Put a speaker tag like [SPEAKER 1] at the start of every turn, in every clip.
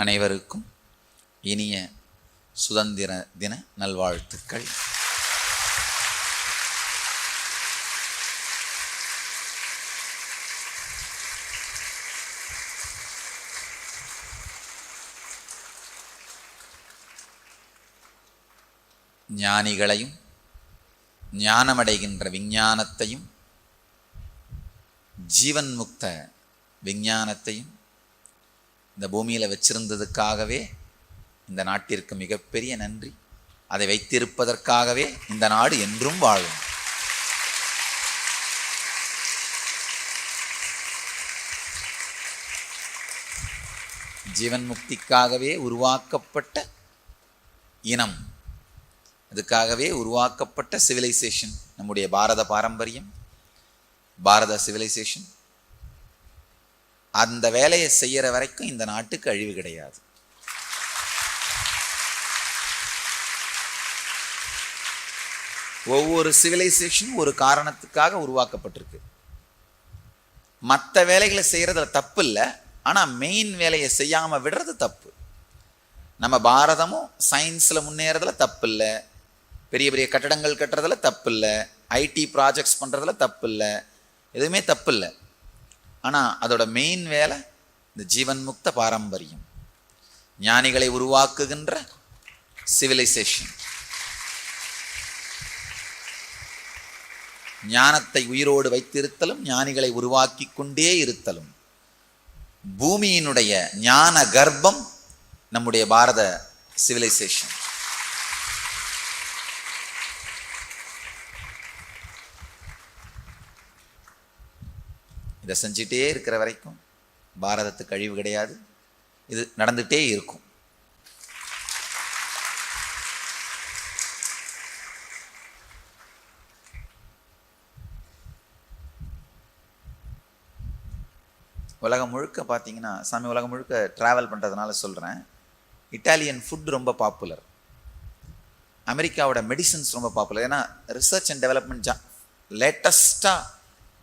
[SPEAKER 1] அனைவருக்கும் இனிய சுதந்திர தின நல்வாழ்த்துக்கள். ஞானிகளையும் ஞானமடைகின்ற விஞ்ஞானத்தையும் ஜீவன் முக்த விஞ்ஞானத்தையும் இந்த பூமியில் வச்சிருந்ததுக்காகவே இந்த நாட்டிற்கு மிகப்பெரிய நன்றி. அதை வைத்திருப்பதற்காகவே இந்த நாடு என்றும் வாழும். ஜீவன் முக்திக்காகவே உருவாக்கப்பட்ட இனம், அதுக்காகவே உருவாக்கப்பட்ட சிவிலைசேஷன் நம்முடைய பாரத பாரம்பரியம், பாரத சிவிலைசேஷன். அந்த வேலையை செய்யற வரைக்கும் இந்த நாட்டுக்கு அழிவு கிடையாது. ஒவ்வொரு சிவிலைசேஷனும் ஒரு காரணத்துக்காக உருவாக்கப்பட்டிருக்கு. மற்ற வேலைகளை செய்யறதுல தப்பு இல்லை, ஆனா மெயின் வேலையை செய்யாம விடுறது தப்பு. நம்ம பாரதமும் சயின்ஸ்ல முன்னேறதுல தப்பு இல்லை, பெரிய பெரிய கட்டடங்கள் கட்டுறதுல தப்பு இல்லை, ஐடி ப்ராஜெக்ட்ஸ் பண்றதுல தப்பு இல்லை, எதுவுமே தப்பு இல்லை. ஆனால் அதோட மெயின் வேலை இந்த ஜீவன் முக்த பாரம்பரியம், ஞானிகளை உருவாக்குகின்ற சிவிலைசேஷன். ஞானத்தை உயிரோடு வைத்திருத்தலும் ஞானிகளை உருவாக்கி கொண்டே இருத்தலும். பூமியினுடைய ஞான கர்ப்பம் நம்முடைய பாரத சிவிலைசேஷன். இதை செஞ்சிட்டே இருக்கிற வரைக்கும் பாரதத்துக்கு அழிவு கிடையாது. இது நடந்துகிட்டே இருக்கும். உலகம் முழுக்க பார்த்தீங்கன்னா, சாமி உலகம் முழுக்க ட்ராவல் பண்ணுறதுனால சொல்கிறேன், இட்டாலியன் ஃபுட் ரொம்ப பாப்புலர், அமெரிக்காவோட மெடிசன்ஸ் ரொம்ப பாப்புலர். ஏன்னா ரிசர்ச் அண்ட் டெவலப்மெண்ட் லேட்டஸ்ட்டாக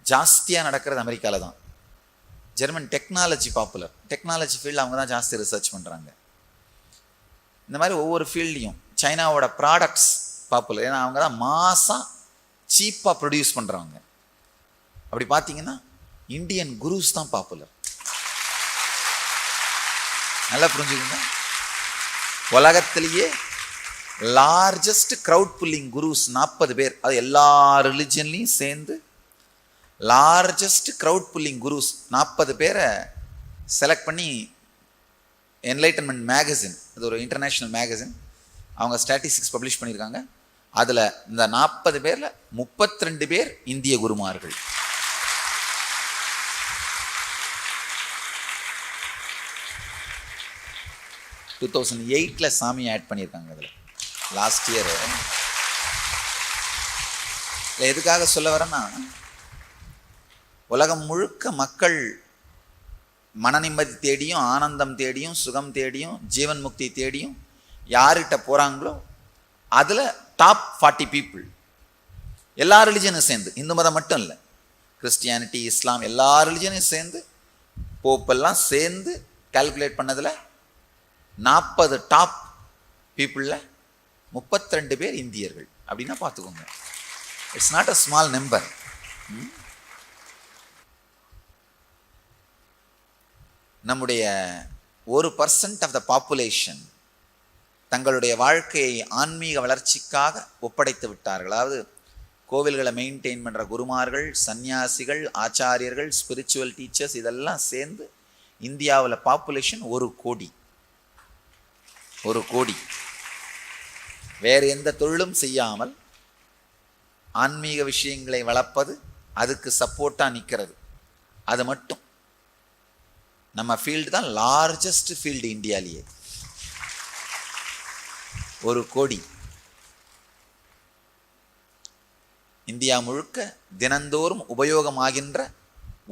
[SPEAKER 1] ஜாஸ்தியாக நடக்கிறது அமெரிக்காவில் தான். ஜெர்மன் டெக்னாலஜி பாப்புலர், டெக்னாலஜி ஃபீல்டில் அவங்க தான் ஜாஸ்தி ரிசர்ச் பண்ணுறாங்க. இந்த மாதிரி ஒவ்வொரு ஃபீல்ட்லையும் சைனாவோட ப்ராடக்ட்ஸ் பாப்புலர், ஏன்னா அவங்க தான் மாசாக சீப்பாக ப்ரொடியூஸ் பண்ணுறவங்க. அப்படி பார்த்தீங்கன்னா இந்தியன் குருஸ் தான் பாப்புலர். நல்லா புரிஞ்சுக்கோங்க, உலகத்திலேயே லார்ஜஸ்ட் க்ரௌட் புல்லிங் குருஸ் 40 பேர், அது எல்லா ரிலிஜன்லையும் சேர்ந்து லார்ஜஸ்ட் க்ரௌட் புல்லிங் குருஸ் 40 பேரை செலக்ட் பண்ணி என்லைட்டன்மெண்ட் மேகசின், அது ஒரு இன்டர்நேஷ்னல் மேகசின், அவங்க ஸ்டாட்டிஸ்டிக்ஸ் பப்ளிஷ் பண்ணியிருக்காங்க. அதில் இந்த 40 பேரில் 32 பேர் இந்திய குருமார்கள். டூ 2008 சாமி ஆட் பண்ணியிருக்காங்க அதில், லாஸ்ட் இயர். இல்லை எதுக்காக சொல்ல வரேன்னா, உலகம் முழுக்க மக்கள் மன நிம்மதி தேடியும் ஆனந்தம் தேடியும் சுகம் தேடியும் ஜீவன் முக்தி தேடியும் யார்கிட்ட போகிறாங்களோ அதில் டாப் 40 பீப்புள் எல்லா ரிலிஜனும் சேர்ந்து, இந்து மதம் மட்டும் இல்லை, கிறிஸ்டியானிட்டி, இஸ்லாம், எல்லா ரிலிஜனையும் சேர்ந்து, போப்பெல்லாம் சேர்ந்து கால்குலேட் பண்ணதில் 40 டாப் பீப்புளில் 32 பேர் இந்தியர்கள். அப்படின்னா பார்த்துக்கோங்க, it's not a small number. நம்முடைய 1% ஆஃப் த பாப்புலேஷன் தங்களுடைய வாழ்க்கையை ஆன்மீக வளர்ச்சிக்காக ஒப்படைத்து விட்டார்கள். அதாவது கோவில்களை மெயின்டைன் பண்ணுற குருமார்கள், சன்னியாசிகள், ஆச்சாரியர்கள், ஸ்பிரிச்சுவல் டீச்சர்ஸ், இதெல்லாம் சேர்ந்து இந்தியாவில் பாப்புலேஷன் 1 கோடி. 1 கோடி. வேறு எந்த தொழிலும் செய்யாமல் ஆன்மீக விஷயங்களை வளர்ப்பது, அதுக்கு சப்போர்ட்டாக நிற்கிறது, அது மட்டும். நம்ம ஃபீல்டு தான் லார்ஜஸ்ட் ஃபீல்டு இந்தியாவிலேயே. 1 கோடி. இந்தியா முழுக்க தினந்தோறும் உபயோகமாகின்ற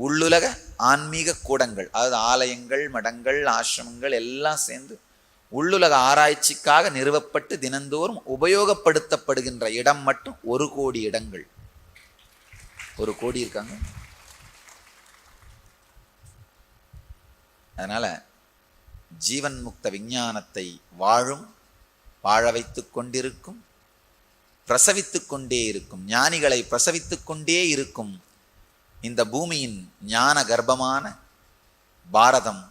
[SPEAKER 1] உள்ளுலக ஆன்மீக கூடங்கள், அதாவது ஆலயங்கள், மடங்கள், ஆசிரமங்கள் எல்லாம் சேர்ந்து உள்ளுலக ஆராய்ச்சிக்காக நிறுவப்பட்டு தினந்தோறும் உபயோகப்படுத்தப்படுகின்ற இடம் மட்டும் 1 கோடி இடங்கள். 1 கோடி இருக்காங்க. அதனால் ஜீவன் முக்த விஞ்ஞானத்தை வாழ வைத்துக் கொண்டிருக்கும், பிரசவித்துக் கொண்டே இருக்கும், ஞானிகளை பிரசவித்துக் கொண்டே இருக்கும் இந்த பூமியின் ஞான கர்ப்பமான பாரதம்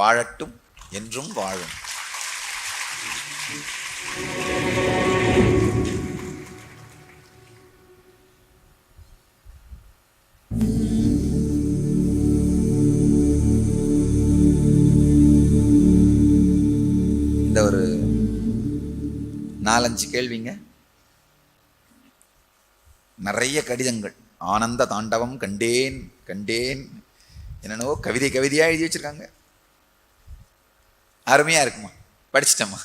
[SPEAKER 1] வாழட்டும், என்றும் வாழும். இந்த ஒரு 4-5 கேள்விங்க, நிறைய கடிதங்கள். ஆனந்த தாண்டவம் கண்டேன் கண்டேன், என்னென்னவோ கவிதையா எழுதி வச்சிருக்காங்க. அருமையா இருக்குமா, படிச்சிட்டோமா?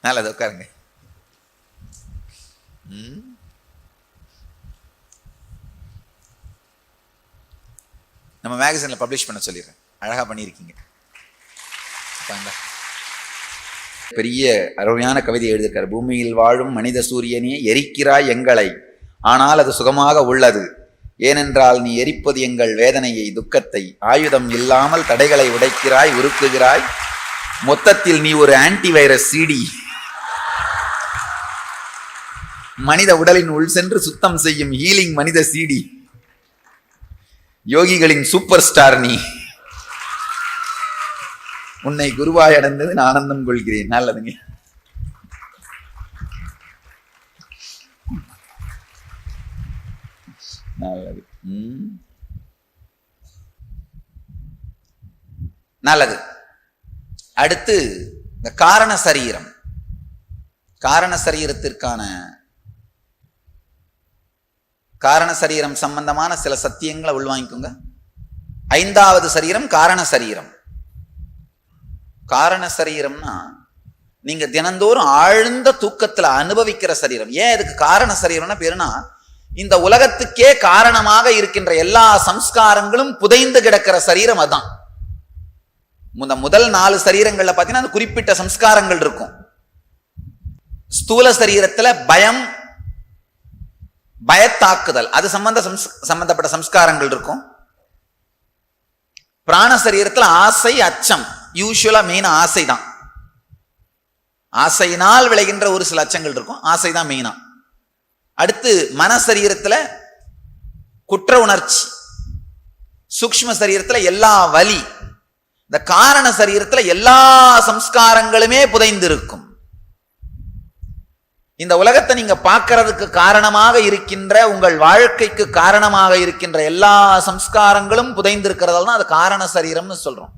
[SPEAKER 1] நல்லது, உட்காருங்க. நம்ம மேகசின்ல பப்ளிஷ் பண்ண சொல்லிடுறேன், அழகா பண்ணியிருக்கீங்க. பெரிய அருமையான கவிதை எழுதியிருக்காரு. பூமியில் வாழும் மனித சூரியனே, எரிக்கிறாய் எங்களை, ஆனால் அது சுகமாக உள்ளது. ஏனென்றால் நீ எரிப்பது எங்கள் வேதனையை, துக்கத்தை. ஆயுதம் இல்லாமல் தடைகளை உடைக்கிறாய், உருக்குகிறாய். மொத்தத்தில் நீ ஒரு ஆன்டிவைரஸ் சிடி. மனித உடலின் உள் சென்று சுத்தம் செய்யும் ஹீலிங் மனித சிடி. யோகிகளின் சூப்பர் ஸ்டார் நீ. உன்னை குருவாய் அடைந்தது நான் ஆனந்தம் கொள்கிறேன். நல்லதுங்க. நல்லது, நல்லது. அடுத்து இந்த காரண சரீரம். காரண சரீரம் சம்பந்தமான சில சத்தியங்களை உள்வாங்கிக்கோங்க. 5வது சரீரம் காரண சரீரம். காரண சரீரம்னா நீங்க தினந்தோறும் ஆழ்ந்த தூக்கத்துல அனுபவிக்கிற சரீரம். ஏன் இதுக்கு காரண சரீரம்னா பேருனா, இந்த உலகத்துக்கே காரணமாக இருக்கின்ற எல்லா சம்ஸ்காரங்களும் புதைந்து கிடக்கிற சரீரம் அதான். முதல் 4 சரீரங்கள்ல பாத்தீங்கன்னா அந்த குறிப்பிட்ட சம்ஸ்காரங்கள் இருக்கும். ஸ்தூல சரீரத்துல பயத்தாக்குதல், அது சம்பந்தப்பட்ட சம்ஸ்காரங்கள் இருக்கும். பிராண சரீரத்துல ஆசை, அச்சம், யூசுவலா மெயினா ஆசை தான். ஆசையினால் விளைகின்ற ஒரு சில அச்சங்கள் இருக்கும், ஆசை தான் மெயினா. அடுத்து மன சரீரத்துல குற்ற உணர்ச்சி, சூக்ஷ்ம சரீரத்துல எல்லா வலி. இந்த காரண சரீரத்துல எல்லா சம்ஸ்காரங்களுமே புதைந்து இருக்கும். இந்த உலகத்தை நீங்க பார்க்கறதுக்கு காரணமாக இருக்கின்ற, உங்கள் வாழ்க்கைக்கு காரணமாக இருக்கின்ற எல்லா சம்ஸ்காரங்களும் புதைந்திருக்கிறதால தான் அது காரண சரீரம்னு சொல்றோம்.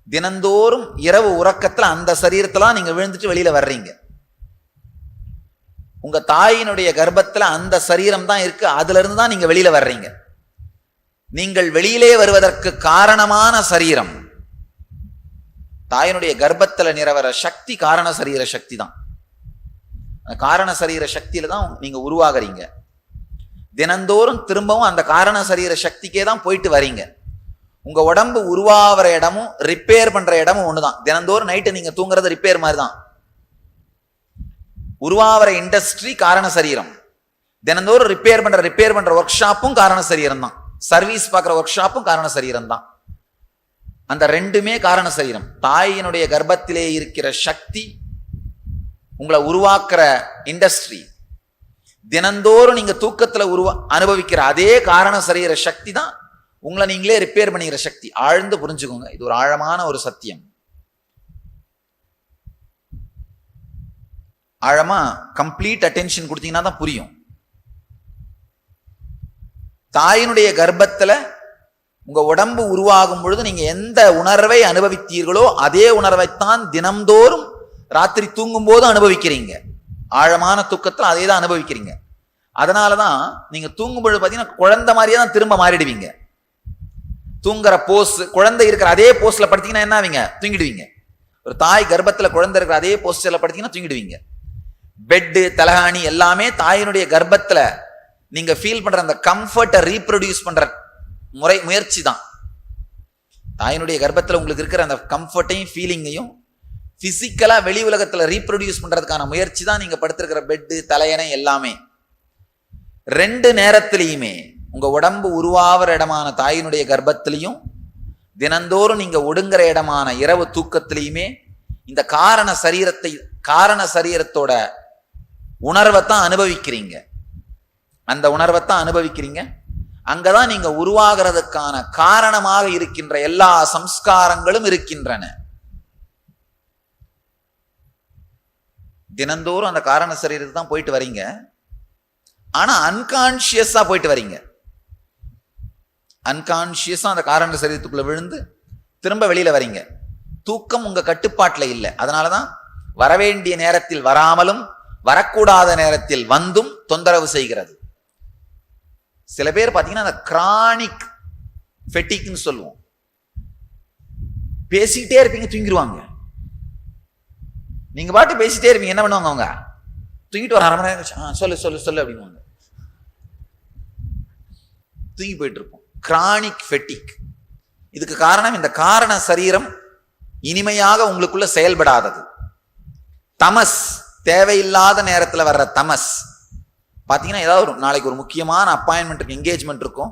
[SPEAKER 1] தினந்தோறும் இரவு உறக்கத்துல அந்த சரீரத்துல நீங்க விழுந்துட்டு வெளியில வர்றீங்க. உங்க தாயினுடைய கர்ப்பத்துல அந்த சரீரம் தான் இருக்கு, அதுல இருந்து தான் நீங்க வெளியில வர்றீங்க. நீங்கள் வெளியிலே வருவதற்கு காரணமான சரீரம், தாயினுடைய கர்ப்பத்துல நிறவர சக்தி காரண சரீர சக்தி தான். காரண சரீர சக்தியில தான் நீங்க உருவாகிறீங்க. தினந்தோறும் திரும்பவும் அந்த காரண சரீர சக்திக்கே தான் போயிட்டு வரீங்க. உங்க உடம்பு உருவாகிற இடமும் ரிப்பேர் பண்ற இடமும் ஒண்ணுதான். தினந்தோறும் நைட்டு நீங்க தூங்குறது ரிப்பேர் மாதிரி தான். உருவாகிற இண்டஸ்ட்ரி காரண சரீரம், தினந்தோறும் ரிப்பேர் பண்ற ஒர்க் ஷாப்பும் காரண சரீரம் தான். சர்வீஸ் பார்க்குற ஒர்க் ஷாப்பும் காரண சரீரம் தான். அந்த ரெண்டுமே காரண சரீரம். தாயினுடைய கர்ப்பத்திலே இருக்கிற சக்தி, உங்களை உருவாக்குற இண்டஸ்ட்ரி, தினந்தோறும் நீங்க தூக்கத்துல அனுபவிக்கிற அதே காரண சரீர சக்தி தான் உங்களை நீங்களே ரிப்பேர் பண்ணிக்கிற சக்தி. ஆழ்ந்து புரிஞ்சுக்கோங்க, இது ஒரு ஆழமான ஒரு சத்தியம். ஆழமா கம்ப்ளீட் அட்டென்ஷன் கொடுத்தீங்கன்னா தான் புரியும். தாயினுடைய கர்ப்பத்துல உங்க உடம்பு உருவாகும் பொழுது நீங்க எந்த உணர்வை அனுபவித்தீர்களோ அதே உணர்வைத்தான் தினம்தோறும் ராத்திரி தூங்கும் போது அனுபவிக்கிறீங்க. ஆழமான தூக்கத்துல அதே தான் அனுபவிக்கிறீங்க. அதனாலதான் நீங்க தூங்கும் பொழுது பாத்தீங்கன்னா குழந்தை மாதிரியே தான் திரும்ப மாறிடுவீங்க. தூங்குற போஸ், குழந்தை இருக்கிற அதே போஸ்ட்ல படுத்தீங்கன்னா என்ன ஆவீங்க? தூங்கிடுவீங்க. ஒரு தாய் கர்ப்பத்துல குழந்தை இருக்கிற அதே போஸ்ட்ல படுத்தீங்கன்னா தூங்கிடுவீங்க. பெட்டு, தலகாணி எல்லாமே தாயினுடைய கர்ப்பத்துல நீங்க ஃபீல் பண்ற அந்த கம்ஃபர்ட்டை ரீப்ரொடியூஸ் பண்ற முயற்சி தான். தாயினுடைய கர்ப்பத்துல உங்களுக்கு இருக்கிற அந்த கம்ஃபர்ட்டையும் ஃபீலிங்கையும் பிசிக்கலா வெளி உலகத்துல ரீப்ரொடியூஸ் பண்றதுக்கான முயற்சி தான் நீங்க படுத்திருக்கிற பெட்டு, தலையணை எல்லாமே. 2 நேரத்திலையுமே உங்க உடம்பு உருவாகிற இடமான தாயினுடைய கர்ப்பத்திலையும் தினந்தோறும் நீங்க ஒடுங்குற இடமான இரவு தூக்கத்திலையுமே இந்த காரண சரீரத்தோட உணர்வைத்தான் அனுபவிக்கிறீங்க. அந்த உணர்வைத்தான் அனுபவிக்கிறீங்க. அங்கதான் நீங்க உருவாகிறதுக்கான காரணமாக இருக்கின்ற எல்லா சம்ஸ்காரங்களும் இருக்கின்றன. தினந்தோறும் அந்த காரண சரீரத்துக்கு தான் போயிட்டு வரீங்க. ஆனா அன்கான்சியஸா போயிட்டு வரீங்க. அன்கான்சியஸா அந்த காரண சரீரத்துக்குள்ள விழுந்து திரும்ப வெளியில வரீங்க. தூக்கம் உங்க கட்டுப்பாட்டுல இல்லை. அதனாலதான் வரவேண்டிய நேரத்தில் வராமலும் வரக்கூடாத நேரத்தில் வந்தும் தொந்தரவு செய்கிறது. சில பேர் பாத்தீங்கன்னா அந்த கிரானிக் ஃபெட்டிக்னு சொல்லுவோம். பேசிக்கிட்டே இருப்பீங்க, தூங்கிடுவாங்க. நீங்க பாட்டு பேசிட்டே இருப்பீங்க, என்ன பண்ணுவாங்க அவங்க? தூங்கிட்டு ஒரு அரை மணி நேரம் சொல்லு சொல்லு சொல்லு அப்படின்வாங்க. தூங்கி போயிட்டு இருப்போம். கிரானிக் ஃபெட்டிக். இதுக்கு காரணம் இந்த காரண சரீரம் இனிமையாக உங்களுக்குள்ள செயல்படாதது. தமஸ், தேவையில்லாத நேரத்துல வர்ற தமஸ். பாத்தீங்கன்னா ஏதாவது நாளைக்கு ஒரு முக்கியமான அப்பாயின்மெண்ட் இருக்கு, என்கேஜ்மெண்ட் இருக்கும்,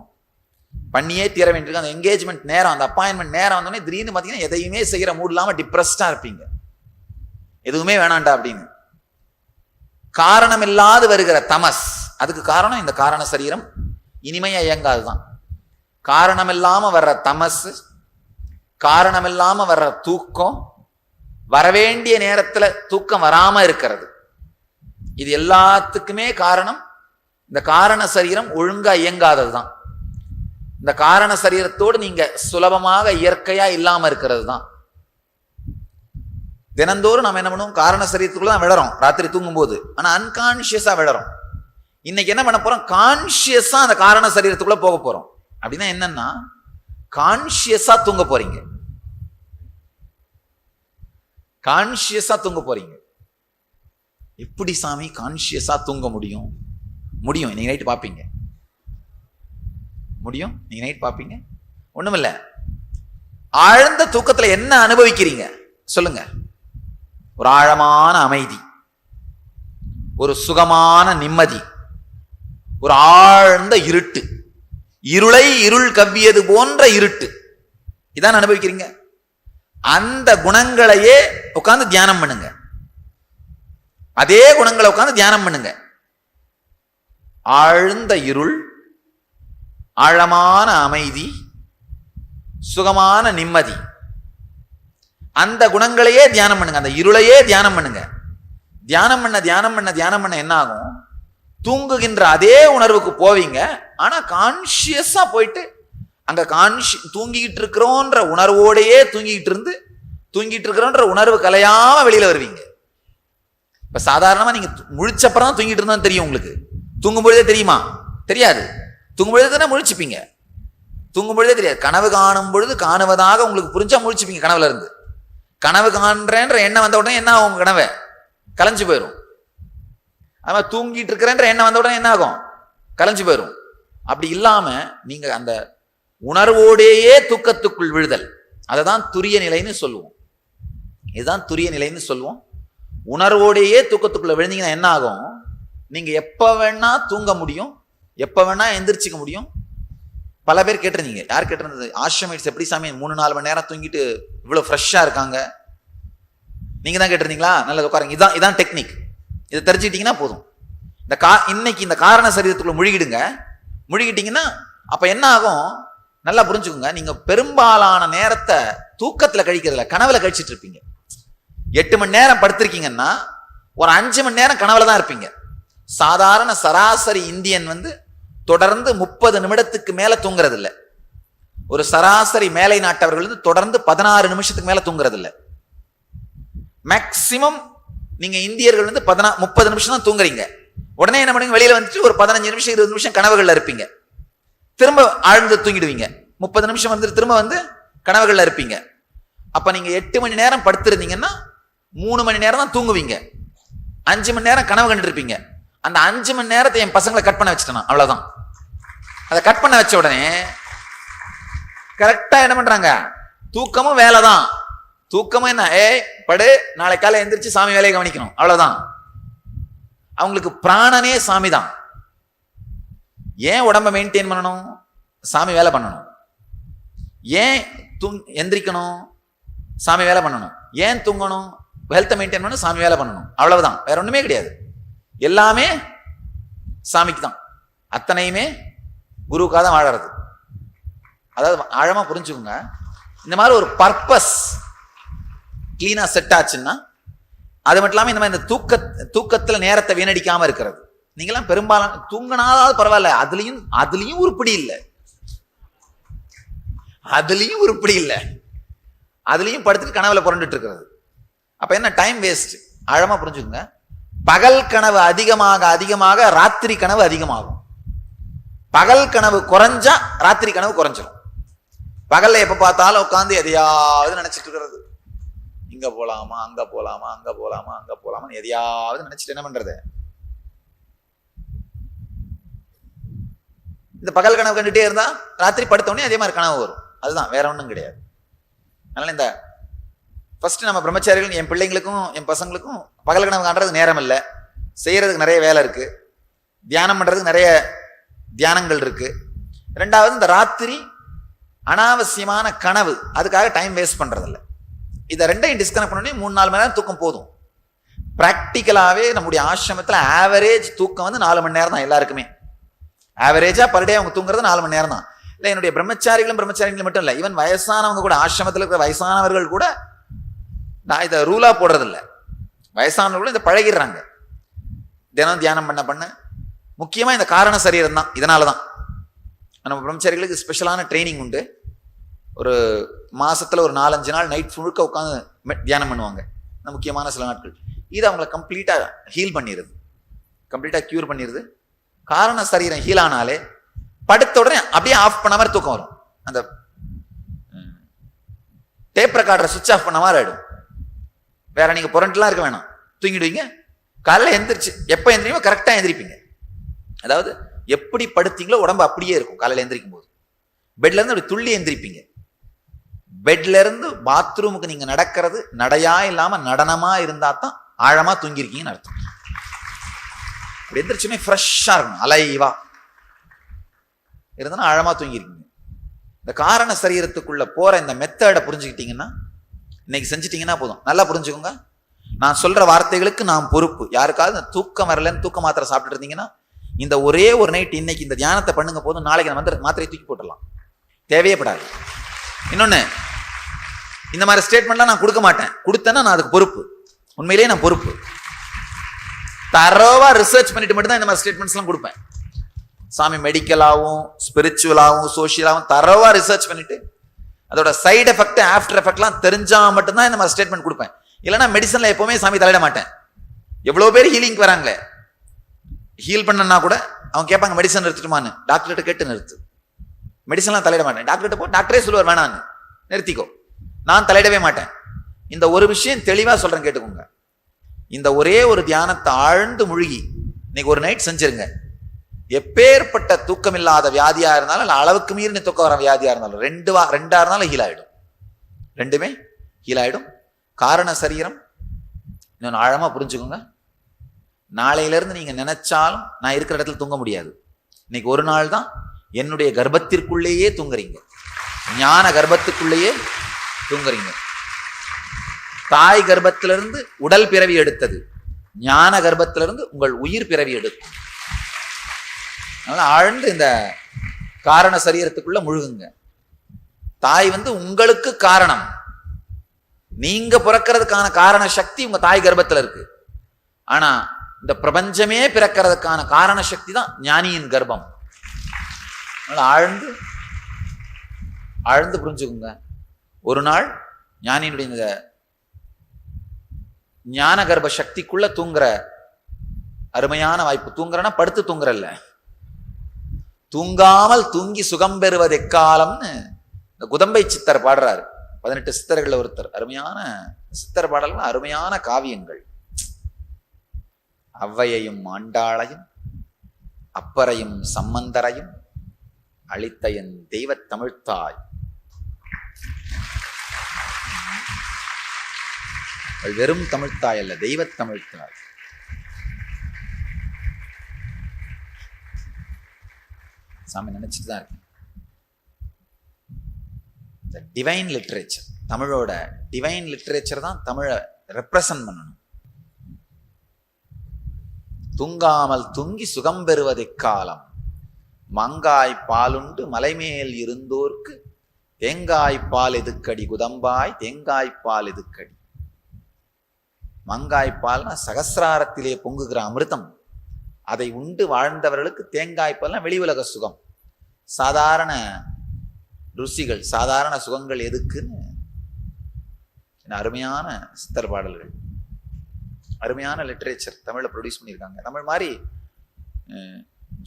[SPEAKER 1] பண்ணியே தீர வேண்டியிருக்கு. அந்த என்கேஜ்மெண்ட் நேரம், அந்த அப்பாயின்மெண்ட் நேரம் வந்தோடனே திடீர்னு பாத்தீங்கன்னா எதையுமே செய்யற மூட் இல்லாம டிப்ரெஸ்டா இருப்பீங்க. எதுவுமே வேணாண்டா அப்படின்னு. காரணம் இல்லாது வருகிற தமஸ். அதுக்கு காரணம் இந்த காரண சரீரம் இனிமையா இயங்காதுதான். காரணம் இல்லாம வர்ற தமஸ், காரணம் இல்லாம வர்ற தூக்கம், வரவேண்டிய நேரத்துல தூக்கம் வராம இருக்கிறது. இது எல்லாத்துக்குமே காரணம் இந்த காரண சரீரம் ஒழுங்கா இயங்காதது தான். இந்த காரண சரீரத்தோடு நீங்க சுலபமாக இயற்கையா இல்லாம இருக்கிறது தான். தினந்தோறும் நம்ம என்ன பண்ணுவோம்? காரண சரீரத்துக்குள்ள தான் விழறோம் ராத்திரி தூங்கும் போது. ஆனா அன்கான்சியஸா விழறோம். இன்னைக்கு என்ன பண்ண போறோம்? கான்சியஸா அந்த காரண சரீரத்துக்குள்ள போக போறோம். அப்படின்னா என்னன்னா, கான்சியஸா தூங்க போறீங்க. கான்சியஸா தூங்க போறீங்க. எப்படி சாமி கான்சியஸா தூங்க முடியும்? முடியும். நீங்க நைட் பாப்பீங்க. முடியும். நீங்க நைட் பாப்பீங்க. ஒண்ணுமில்ல, ஆழ்ந்த தூக்கத்துல என்ன அனுபவிக்கிறீங்க சொல்லுங்க? ஒரு ஆழமான அமைதி, ஒரு சுகமான நிம்மதி, ஒரு ஆழ்ந்த இருட்டு, இருளை இருள் கவ்வியது போன்ற இருட்டு. இதான் அனுபவிக்கிறீங்க. அந்த குணங்களையே உட்கார்ந்து தியானம் பண்ணுங்க. அதே குணங்களை உட்கார்ந்து தியானம் பண்ணுங்க. ஆழ்ந்த இருள், ஆழமான அமைதி, சுகமான நிம்மதி. அந்த குணங்களையே தியானம் பண்ணுங்க. அந்த இருளையே தியானம் பண்ணுங்க. தியானம் பண்ண தியானம் பண்ண தியானம் பண்ண என்ன ஆகும்? தூங்குகின்ற அதே உணர்வுக்கு போவீங்க. ஆனா கான்சியஸா போயிட்டு அங்க தூங்கிக்கிட்டு இருக்கிறோன்ற உணர்வோடையே தூங்கிட்டு இருந்து தூங்கிட்டு இருக்கிறோன்ற உணர்வு கலையாம வெளியில வருவீங்க. இப்ப சாதாரணமா நீங்க முழிச்சப்பறம் தான் தூங்கிட்டு இருந்தா தெரியும் உங்களுக்கு. தூங்கும் பொழுதே தெரியுமா? தெரியாது. தூங்கும் பொழுது தானே முழிச்சுப்பீங்க. தூங்கும் பொழுதே தெரியாது. கனவு காணும் பொழுது காணுவதாக உங்களுக்கு புரிஞ்சா முழிச்சுப்பீங்க. கனவுல இருந்து கனவு காண்றேன்ற எண்ணம் வந்த உடனே என்ன ஆகும்? கனவை கலைஞ்சு போயிடும். அது தூங்கிட்டு இருக்கிறேன்ற எண்ணம் வந்த உடனே என்ன ஆகும்? கலைஞ்சு போயிடும். அப்படி இல்லாம நீங்க அந்த உணர்வோடையே தூக்கத்துக்குள் விழுதல், அததான் துரிய நிலைன்னு சொல்லுவோம். இதுதான் துரிய நிலைன்னு சொல்லுவோம். உணர்வோடையே தூக்கத்துக்குள்ள விழுந்தீங்கன்னா என்ன ஆகும்? நீங்க எப்ப வேணா தூங்க முடியும், எப்ப வேணா எந்திரிச்சிக்க முடியும். பல பேர் கேட்டிருந்தீங்க. யார் கேட்டிருந்தது? ஆஷ்ரமேட்ஸ் எப்படி சாமி 3-4 மணி நேரம் தூங்கிட்டு இவ்வளவு ஃப்ரெஷ்ஷா இருக்காங்க? நீங்க தான் கேட்டிருந்தீங்களா? நல்லது, உட்காருங்க. இதான் டெக்னிக். இதை தெரிஞ்சுக்கிட்டீங்கன்னா போதும். இன்னைக்கு இந்த காரண சரீரத்துக்குள்ள முழுகிடுங்க. முழுகிட்டீங்கன்னா அப்ப என்ன ஆகும்? நல்லா புரிஞ்சுக்கோங்க. நீங்க பெரும்பாலான நேரத்தை தூக்கத்துல கழிக்கிறதுல, கனவுல கழிச்சிட்டு இருப்பீங்க. 8 மணி நேரம் படுத்திருக்கீங்கன்னா ஒரு 5 மணி நேரம் கனவுல தான் இருப்பீங்க. சாதாரண சராசரி இந்தியன் தொடர்ந்து 30 நிமிடத்துக்கு மேல தூங்குறது இல்லை. ஒரு சராசரி மேலை நாட்டவர்கள் தொடர்ந்து 16 நிமிஷத்துக்கு மேல தூங்குறது இல்லை. மேக்சிமம் நீங்க இந்தியர்கள் 30 நிமிஷம் தான் தூங்குறீங்க. உடனே என்ன பண்ணுங்க? வெளியில வந்துட்டு ஒரு 15 நிமிஷம் 20 நிமிஷம் கனவுகள்ல இருப்பீங்க. திரும்ப ஆழ்ந்து தூங்கிடுவீங்க. 30 நிமிஷம் திரும்ப கனவுகள்ல இருப்பீங்க. அப்ப நீங்க 8 மணி நேரம் படுத்திருந்தீங்கன்னா 3 மணி நேரம் தான் தூங்குவீங்க. 5 மணி நேரம் கனவு கண்டு இருப்பீங்க. அந்த 5 மணி நேரத்தை என் பசங்களை கட் பண்ண வச்சுட்டேன். அவ்வளவுதான். அதை கட் பண்ண வச்ச உடனே கரெக்டா என்ன பண்றாங்க? தூக்கமும் வேலைதான். தூக்கமும் என்ன? படு, நாளை காலை எந்திரிச்சு சாமி வேலையை கவனிக்கணும். அவ்வளவுதான். அவங்களுக்கு பிராணனே சாமி தான். ஏன் உடம்ப மெயின்டைன் பண்ணணும்? சாமி வேலை பண்ணணும். ஏன் எந்திரிக்கணும், சாமி வேலை பண்ணணும். ஏன் தூங்கணும்? ஹெல்த்தை மெயின்டைன் பண்ணணும், சாமி வேலை பண்ணணும். அவ்வளவுதான், வேற ஒண்ணுமே கிடையாது. எல்லாமே சாமிக்கு தான், அத்தனையுமே குருவுக்காக தான் வாழறது. அதாவது ஆழமா புரிஞ்சுக்கோங்க. இந்த மாதிரி ஒரு பர்பஸ் கிளீனா செட் ஆச்சுன்னா, அது மட்டும் இல்லாம இந்த மாதிரி இந்த தூக்கத்துல நேரத்தை வீணடிக்காம இருக்கிறது. நீங்களாம் பெரும்பாலும் தூங்கினாலும் பரவாயில்ல, அதுலயும் உருப்படி இல்லை, அதுலயும் உருப்படி இல்லை, அதுலயும் படுத்துட்டு கனவுல புரண்டுட்டு இருக்கிறது. அப்ப என்ன, டைம் வேஸ்ட். ஆழமா புரிஞ்சுக்கோங்க. பகல் கனவு அதிகமாக அதிகமாக ராத்திரி கனவு அதிகமாகும். பகல் கனவு குறைஞ்சா ராத்திரி கனவு குறைஞ்சிரும். பகல்ல எப்ப பார்த்தாலும் உட்காந்து எதையாவது நினைச்சிட்டு இருக்கிறது, இங்க போலாமா, அங்க போலாமா, அங்க போலாமா, அங்க போலாமா, எதையாவது நினைச்சிட்டு என்ன பண்றது? இந்த பகல் கனவு கண்டுட்டே இருந்தா ராத்திரி படுத்தோடனே அதே மாதிரி கனவு வரும். அதுதான், வேற ஒன்றும் கிடையாது. அதனால இந்த ஃபர்ஸ்ட் நம்ம பிரம்மச்சாரிகள், என் பிள்ளைங்களுக்கும் என் பசங்களுக்கும் பகல் கனவு காண்றதுக்கு நேரம் இல்லை, செய்யறதுக்கு நிறைய வேலை இருக்கு, தியானம் பண்றதுக்கு நிறைய தியானங்கள் இருக்கு. ரெண்டாவது, இந்த ராத்திரி அனாவசியமான கனவு, அதுக்காக டைம் வேஸ்ட் பண்றது இல்லை. இதை ரெண்டையும் டிஸ்கனெக்ட் பண்ணி 3-4 மணி நேரம் தூக்கம் போதும். பிராக்டிக்கலாவே நம்முடைய ஆசிரமத்தில் ஆவரேஜ் தூக்கம் வந்து 4 மணி நேரம் தான் எல்லாருக்குமே. ஆவரேஜா பர் டே அவங்க தூங்குறது 4 மணி நேரம் தான். இல்லை, என்னுடைய பிரம்மச்சாரிகளும் மட்டும் இல்லை, ஈவன் வயசானவங்க கூட, ஆசிரமத்தில் இருக்கிற வயசானவர்கள் கூட நான் இதை ரூலா போடுறது இல்லை. வயசானவர்களும் இதை பழகிடுறாங்க. தினம் தியானம் பண்ண முக்கியமா இந்த காரண சரீரம் தான். இதனாலதான் நம்ம பிரம்மச்சாரிகளுக்கு ஸ்பெஷலான ட்ரைனிங் உண்டு. ஒரு மாசத்துல ஒரு 4-5 நாள் நைட் முழுக்க உட்காந்து தியானம் பண்ணுவாங்க, முக்கியமான சில நாட்கள். இது அவங்களை கம்ப்ளீட்டா ஹீல் பண்ணிடுது, கம்ப்ளீட்டா கியூர் பண்ணிடுது. காரண சரீரம் ஹீல் ஆனாலே படுத்த உடனே அப்படியே ஆஃப் பண்ண மாதிரி தூக்கம் வரும். அந்த டேப் ரெக்கார்டரை சுவிட்ச் ஆஃப் பண்ண மாதிரி ஆயிடும். வேற நீங்க புரண்டுலாம் இருக்க வேணாம், தூங்கிடுவீங்க. காலையில் எந்திரிச்சு எப்போ எந்திரிப்பீங்க, கரெக்டா எந்திரிப்பீங்க. அதாவது எப்படி படுத்தீங்களோ உடம்பு அப்படியே இருக்கும். காலையில் எந்திரிக்கும் போது பெட்ல இருந்து அப்படி துள்ளி எந்திரிப்பீங்க. பெட்ல இருந்து பாத்ரூமுக்கு நீங்க நடக்கிறது நடையா இல்லாம நடனமா இருந்தா தான் ஆழமா தூங்கிருக்கீங்கன்னு அர்த்தம். அப்படி எந்திரிச்சுமே ஃப்ரெஷ்ஷா இருக்கணும், அலைவா இருந்தாலும் ஆழமா தூங்கிருக்கீங்க. இந்த காரண சரீரத்துக்குள்ள போற இந்த மெத்தடை புரிஞ்சுக்கிட்டீங்கன்னா, இன்னைக்கு செஞ்சுட்டீங்கன்னா போதும். நல்லா புரிஞ்சுக்கோங்க, நான் சொல்ற வார்த்தைகளுக்கு நான் பொறுப்பு. யாருக்காவது தூக்கம் வரலன்னு தூக்க மாத்திரை சாப்பிட்டு இருந்தீங்கன்னா, இந்த ஒரே ஒரு நைட் இன்னைக்கு இந்த தியானத்தை பண்ணுங்க போதும். நாளைக்கு நம்ம மாத்திரையை தூக்கி போட்டுடலாம், தேவையே படாது. இன்னொன்னு, இந்த மாதிரி ஸ்டேட்மெண்ட்லாம் நான் கொடுக்க மாட்டேன். கொடுத்தேன்னா நான் அதுக்கு பொறுப்பு, உண்மையிலேயே நான் பொறுப்பு. தரவா ரிசர்ச் பண்ணிட்டு மட்டும் தான் இந்த மாதிரி ஸ்டேட்மெண்ட்ஸ் எல்லாம் கொடுப்பேன். சாமி மெடிக்கலாகவும் ஸ்பிரிச்சுவலாகவும் சோசியலாகவும் தரவா ரிசர்ச் பண்ணிட்டு அதோட சைடு எஃபெக்ட் ஆஃப்டர் எஃபெக்ட்லாம் தெரிஞ்சா மட்டும்தான் இந்த மாதிரி ஸ்டேட்மெண்ட் கொடுப்பேன். இல்லைன்னா மெடிசன்ல எப்பவுமே சாமி தலையிட மாட்டேன். எவ்வளோ பேர் ஹீலிங் வராங்களே, ஹீல் பண்ணனா கூட அவங்க கேட்பாங்க மெடிசன் நிறுத்துட்டுமான்னு. டாக்டர்கிட்ட கேட்டு நிறுத்து, மெடிசன்லாம் தலையிட மாட்டேன். டாக்டர்கிட்ட போ, டாக்டரே சொல்லுவார் வேணான்னு, நிறுத்திக்கோ. நான் தலையிடவே மாட்டேன். இந்த ஒரு விஷயம் தெளிவா சொல்றேன், கேட்டுக்கோங்க. இந்த ஒரே ஒரு தியானத்தை ஆழ்ந்து முழுகி இன்னைக்கு ஒரு நைட் செஞ்சிருங்க. எப்பேற்பட்ட தூக்கம் இல்லாத வியாதியா இருந்தாலும், இல்லை அளவுக்கு மீறி தூக்கம் வர வியாதியா இருந்தாலும், ரெண்டா இருந்தாலும் ஹீல் ஆயிடும். ரெண்டுமே ஹீல் ஆயிடும். காரண சரீரம் இன்னொன்று ஆழமா புரிஞ்சுக்கோங்க. நாளையில இருந்து நீங்க நினைச்சாலும் நான் இருக்கிற இடத்துல தூங்க முடியாது. இன்னைக்கு ஒரு நாள் தான் என்னுடைய கர்ப்பத்திற்குள்ளேயே தூங்குறீங்க, ஞான கர்ப்பத்துக்குள்ளேயே தூங்குறீங்க. தாய் கர்ப்பத்திலிருந்து உடல் பிறவி எடுத்தது, ஞான கர்ப்பத்திலிருந்து உங்கள் உயிர் பிறவி எடுக்கும். அதனால ஆழ்ந்து இந்த காரண சரீரத்துக்குள்ள முழுகுங்க. தாய் உங்களுக்கு காரணம். நீங்க பிறக்கிறதுக்கான காரண சக்தி உங்க தாய் கர்ப்பத்துல இருக்கு. ஆனா இந்த பிரபஞ்சமே பிறக்கிறதுக்கான காரண சக்தி தான் ஞானியின் கர்ப்பம். ஆழ்ந்து ஆழ்ந்து புரிஞ்சுக்குங்க. ஒரு நாள் ஞானியினுடைய இந்த ஞான கர்ப்ப சக்திக்குள்ள தூங்குற அருமையான வாய்ப்பு. தூங்குறனா படுத்து தூங்குறல்ல, தூங்காமல் தூங்கி சுகம் பெறுவது எக்காலம்னு இந்த குதம்பை சித்தர் பாடுறாரு. 18 சித்தர்கள் ஒருத்தர். அருமையான சித்தர் பாடல்கள், அருமையான காவியங்கள். ஔவையையும் ஆண்டாளையும் அப்பரையும் சம்பந்தரையும் அளித்த என் தெய்வ தமிழ்த்தாய், வெறும் தமிழ்த்தாய் அல்ல, தெய்வ தமிழ்த்தாய். சாமி நினைச்சிட்டு தான் இருக்கேன். இந்த டிவைன் லிட்ரேச்சர், தமிழோட டிவைன் லிட்ரேச்சர் தான் தமிழை ரெப்ரசன்ட் பண்ணணும். தூங்காமல் தூங்கி சுகம் பெறுவது காலம், மங்காய் பாலுண்டு மலைமேல் இருந்தோர்க்கு தேங்காய் பால் எதுக்கடி குதம்பாய் தேங்காய் பால் எதுக்கடி. மங்காய் பால்னா சகசிராரத்திலே பொங்குகிற அமிர்தம், அதை உண்டு வாழ்ந்தவர்களுக்கு தேங்காய் பால்னா வெளி உலக சுகம். சாதாரண ருசிகள், சாதாரண சுகங்கள் எதுக்குன்னு அருமையான சித்தர் பாடல்கள், அருமையான லிட்ரேச்சர் தமிழ்ல ப்ரொடியூஸ் பண்ணியிருக்காங்க. தமிழ் மாதிரி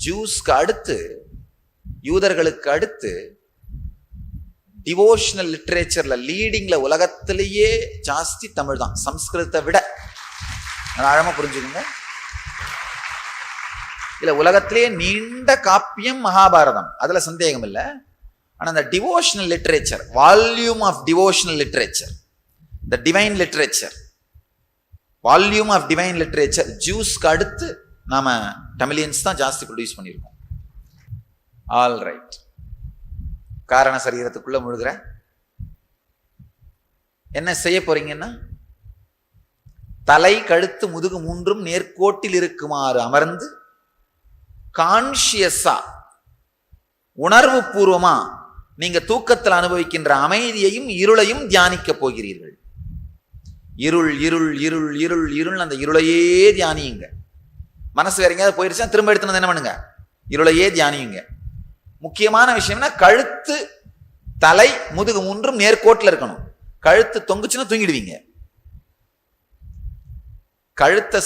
[SPEAKER 1] ஜூஸ்க்கு அடுத்து, யூதர்களுக்கு அடுத்து டிவோஷனல் லிட்ரேச்சர்ல லீடிங்ல உலகத்திலேயே ஜாஸ்தி தமிழ் தான், சம்ஸ்கிருதத்தை விட. ஆழமா புரிஞ்சுக்கோங்க. இல்ல உலகத்திலேயே நீண்ட காப்பியம் மகாபாரதம், அதுல சந்தேகம் இல்லை. ஆனா அந்த devotional literature, volume of devotional literature, the divine literature, volume of divine literature ஜூஸ்க்கு அடுத்து நாம தமிழியன்ஸ் தான் ஜாஸ்தி ப்ரொடியூஸ் பண்ணியிருக்கோம். ஆல் ரைட், காரண சரீரத்துக்குள்ள முழுகிற என்ன செய்ய போறீங்கன்னா, தலை கழுத்து முதுகு மூன்றும் நேர்கோட்டில் இருக்குமாறு அமர்ந்து கான்சியஸா, உணர்வு பூர்வமா நீங்க தூக்கத்தில் அனுபவிக்கின்ற அமைதியையும் இருளையும் தியானிக்க போகிறீர்கள். இருள் இருள் இருள் இருள் இருள், அந்த இருளையே தியானியுங்க. மனசு வேற எங்கேயாவது போயிருச்சுன்னா திரும்ப எடுத்துனது என்ன பண்ணுங்க, இருளையே தியானியுங்க. முக்கியமான விஷயம்னா கழுத்து தலை முதுகு மூன்றும் நேர்கோட்டில் இருக்கணும். கழுத்து தொங்குச்சுன்னா தூங்கிடுவீங்க. கழுத்தை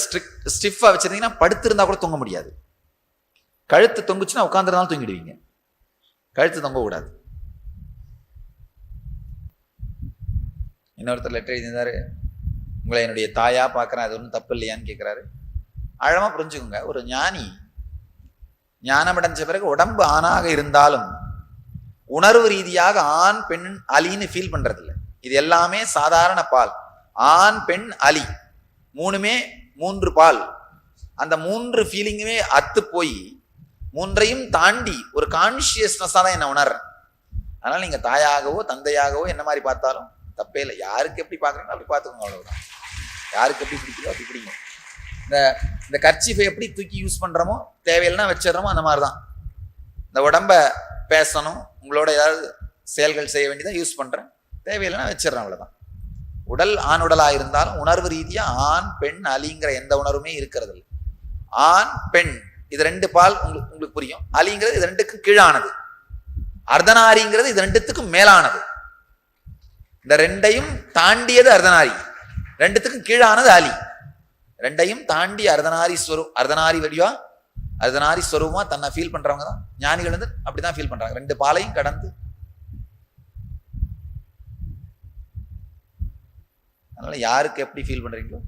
[SPEAKER 1] ஸ்டிஃபா வச்சிருந்தீங்கன்னா படுத்திருந்தா கூட தூங்க முடியாது. கழுத்து தொங்குச்சுன்னா உட்காந்துருந்தாலும் தூங்கிடுவீங்க. கழுத்து தொங்க கூடாது. இன்னொருத்தர் லெட்டர் எழுதியிருந்தாரு, உங்களை என்னுடைய தாயா பார்க்குறேன், அது ஒன்றும் தப்பு இல்லையான்னு கேட்குறாரு. ஆழமா புரிஞ்சுக்கோங்க. ஒரு ஞானி ஞானம் அடைஞ்ச பிறகு உடம்பு ஆணாக இருந்தாலும் உணர்வு ரீதியாக ஆண் பெண் அலின்னு ஃபீல் பண்றது இல்லை. இது எல்லாமே சாதாரண பால். ஆண் பெண் அலி மூணுமே 3 பால். அந்த 3 ஃபீலிங்குமே அத்து போய் மூன்றையும் தாண்டி ஒரு கான்சியஸ்னஸா தான் என்ன உணர்றேன். அதனால நீங்க தாயாகவோ தந்தையாகவோ என்ன மாதிரி பார்த்தாலும் தப்பே இல்லை. யாருக்கு எப்படி பார்க்குறீங்களோ அப்படி பார்த்துக்கோங்க, அவ்வளவுதான். யாருக்கு எப்படி பிடிக்குதோ அப்படி பிடிக்கும். இந்த கர்ச்சீஃபை எப்படி தூக்கி யூஸ் பண்றோமோ, தேவையில்லைன்னா வச்சிடறோமோ, அந்த மாதிரி தான். இந்த உடம்ப பேசணும், உங்களோட ஏதாவது செயல்கள் செய்ய வேண்டியதான் யூஸ் பண்றேன், தேவையில்லைன்னா வச்சிடறேன், அவ்வளவுதான். உடல் ஆண் உடலா இருந்தாலும் உணர்வு ரீதியா ஆண் பெண் அலிங்கிற எந்த உணர்வுமே இருக்கிறது இல்லை. ஆண் பெண் இது 2 பால் உங்களுக்கு புரியும். அலிங்கிறது இது 2க்கும் கீழானது, அர்த்தநாரிங்கிறது இது 2த்துக்கும் மேலானது. இந்த 2ஐயும் தாண்டியது அர்த்தநாரி, 2த்துக்கும் கீழானது அலி. 2ஐயும் தாண்டி அர்த்தநாரி ஸ்வரூப், அர்த்தநாரி வடிவா அர்த்தநாரி ஸ்வரூபமா தன்னை ஃபீல் பண்றவங்க தான் ஞானிகள். அப்படிதான் ஃபீல் பண்றாங்க, 2 பாலையும் கடந்து. அதனால யாருக்கு எப்படி ஃபீல் பண்றீங்களோ,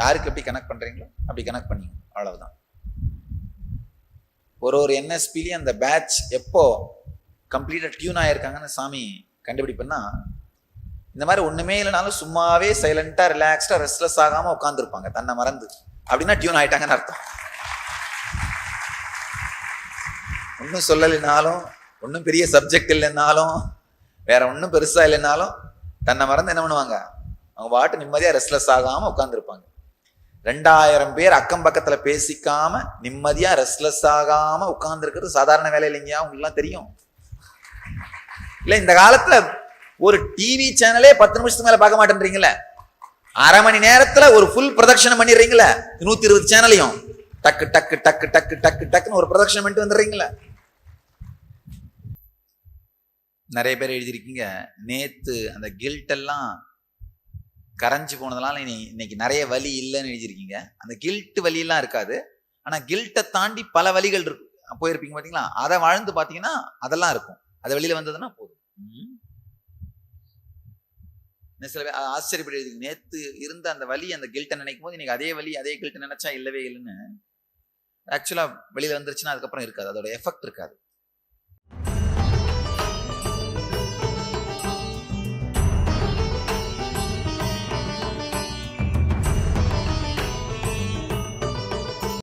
[SPEAKER 1] யாருக்கு எப்படி கனெக்ட் பண்றீங்களோ அப்படி கனெக்ட் பண்ணிக்கணும், அவ்வளவுதான். ஒரு என்எஸ்பிலையும் அந்த பேட்ச் எப்போ கம்ப்ளீட்டா டியூன் ஆயிருக்காங்கன்னு சாமி கண்டுபிடிப்புன்னா, இந்த மாதிரி ஒண்ணுமே இல்லைனாலும் சும்மாவே சைலண்டா ரிலாக்ஸ்டா ரெஸ்ட்லெஸ் ஆகாம உட்காந்துருப்பாங்க தன்னை மறந்து, அப்படின்னா டியூன் ஆயிட்டாங்கன்னு அர்த்தம். ஒன்றும் சொல்லலைனாலும், ஒன்றும் பெரிய சப்ஜெக்ட் இல்லைன்னாலும், வேற ஒன்றும் பெருசா இல்லைன்னாலும் தன்னை மறந்து என்ன பண்ணுவாங்க, அவங்க பாட்டு நிம்மதியா ரெஸ்ட்லெஸ் ஆகாம உட்காந்துருப்பாங்க. 2000 பேர் அக்கம் பக்கத்துல பேசிக்காம நிம்மதியா ரெஸ்ட்லெஸ் ஆகாம உட்கார்ந்து இருக்கிறது சாதாரண வேலை இல்லைங்கயா, உங்களுக்கு எல்லாம் தெரியும் இல்ல? இந்த காலத்துல ஒரு டிவி சேனலே 10 நிமிஷத்துக்கு மேல பார்க்க மாட்டேன்றீங்களே, அரை மணி நேரத்துல ஒரு ஃபுல் ப்ரொடக்ஷன் பண்ணிடுறீங்களே, 120 சேனலையும் டக்கு டக்கு டக்கு டக்கு டக்கு டக்குன்னு ஒரு ப்ரொடக்ஷன் பண்ணிட்டு வந்துடுறீங்களே. நிறைய பேர் எழுதியிருக்கீங்க, நேத்து அந்த கில்ட் எல்லாம் கரைஞ்சு போனதுனால இன்னைக்கு நிறைய வலி இல்லைன்னு எழுதியிருக்கீங்க. அந்த கில்ட் வலியெல்லாம் இருக்காது, ஆனா கில்ட்டை தாண்டி பல வலிகள் இருக்கு போயிருப்பீங்க பாத்தீங்களா. அதை வாழ்ந்து பாத்தீங்கன்னா அதெல்லாம் இருக்கும், அது வெளியில வந்ததுன்னா போதும். சில பேர் ஆச்சரியப்பட்டு எழுதி, நேத்து இருந்த அந்த வலி அந்த கில்ட்டை நினைக்கும் போது இன்னைக்கு அதே வலி அதே கில்ட்டை நினைச்சா இல்லவே இல்லைன்னு. ஆக்சுவலா வெளியில வந்துருச்சுன்னா அதுக்கப்புறம் இருக்காது, அதோட எஃபெக்ட் இருக்காது.